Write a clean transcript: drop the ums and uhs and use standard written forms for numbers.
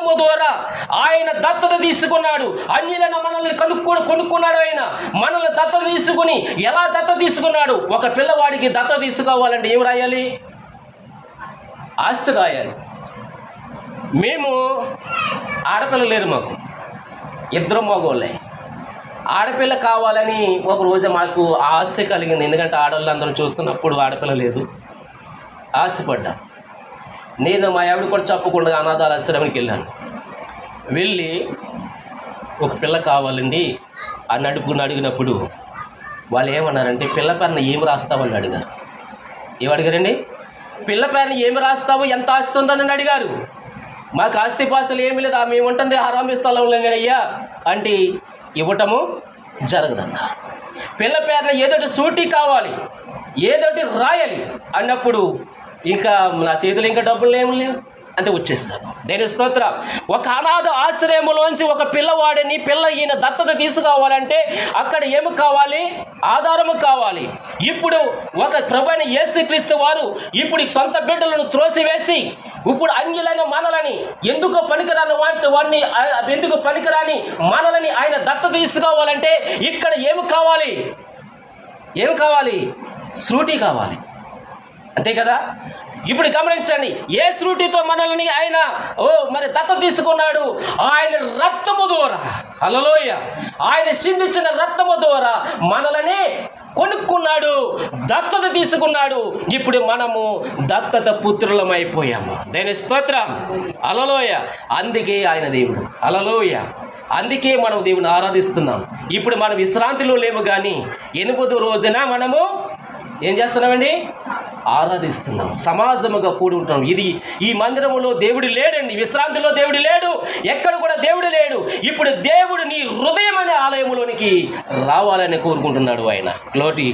రక్తము ద్వారా ఆయన దత్తత తీసుకున్నాడు. అన్యులైన మనల్ని కొనుక్కున్నాడు. ఆయన మనల్ని దత్తత తీసుకుని ఎలా దత్తత తీసుకున్నాడు? ఒక పిల్లవాడికి దత్తత తీసుకోవాలంటే ఏం రాయాలి? ఆస్తి రాయాలి. మేము ఆడపిల్ల లేరు, మాకు ఇద్దరు మగోళ్ళే. ఆడపిల్ల కావాలని ఒకరోజు మాకు ఆశ కలిగింది. ఎందుకంటే ఆడవాళ్ళందరూ చూస్తున్నప్పుడు ఆడపిల్ల లేదు, ఆశపడ్డా. నేను మా ఆవిడ కూడా చెప్పకుండా అనాథాల ఆశ్రమానికి వెళ్ళాను. వెళ్ళి ఒక పిల్ల కావాలండి అని అడిగినప్పుడు వాళ్ళు ఏమన్నారంటే, పిల్ల పేరున ఏమి రాస్తావని అడిగారు. ఏమడిగారండి? పిల్ల పేరున ఏమి రాస్తావు, ఎంత ఆస్తి ఉందని అడిగారు. మాకు ఆస్తిపాస్తులు ఏమి లేదు, మేము ఉంటుంది హరామి స్థలంలోనేనయ్యా అంటే ఇవ్వటము జరగదన్నారు. పిల్ల పేరున ఏదోటి సూటి కావాలి, ఏదోటి రాయాలి అన్నప్పుడు ఇంకా నా చేతులు ఇంకా డబ్బులు ఏమి లేవు, అంతే వచ్చేస్తాను. దేని స్తోత్రం. ఒక అనాథ ఆశ్రయంలోంచి ఒక పిల్లవాడిని ఈయన దత్తత తీసుకోవాలంటే అక్కడ ఏమి కావాలి? ఆధారము కావాలి. ఇప్పుడు ఒక ప్రభువైన యేసుక్రీస్తు వారు ఇప్పుడు సొంత బిడ్డలను త్రోసివేసి ఇప్పుడు అన్యులైన మనలని ఎందుకు పనికిరాని మనలని ఆయన దత్తత తీసుకోవాలంటే ఇక్కడ ఏమి కావాలి? శ్రూటి కావాలి, అంతే కదా. ఇప్పుడు గమనించండి, ఏ శ్రూటితో మనల్ని ఆయన మరి దత్తత తీసుకున్నాడు? ఆయన రక్తము ద్వారా, హల్లెలూయా, ఆయన సిందించిన రక్తము ద్వారా మనల్ని కొనుక్కున్నాడు, దత్తత తీసుకున్నాడు. ఇప్పుడు మనము దత్తత పుత్రులమైపోయాము. దేని స్తోత్రం, హల్లెలూయా. అందుకే ఆయన దేవుడు, హల్లెలూయా. అందుకే మనం దేవుని ఆరాధిస్తున్నాం. ఇప్పుడు మనం విశ్రాంతిలో లేము, కానీ 8వ రోజున మనము ఏం చేస్తున్నామండి? ఆరాధిస్తున్నాం, సమాజముగా కూడి ఉంటాం. ఈ మందిరములో దేవుడు లేడండి, విశ్రాంతిలో దేవుడు లేడు, ఎక్కడ కూడా దేవుడు లేడు. ఇప్పుడు దేవుడు నీ హృదయం అనే ఆలయంలోనికి రావాలని కోరుకుంటున్నాడు ఆయన. గ్లోరీ.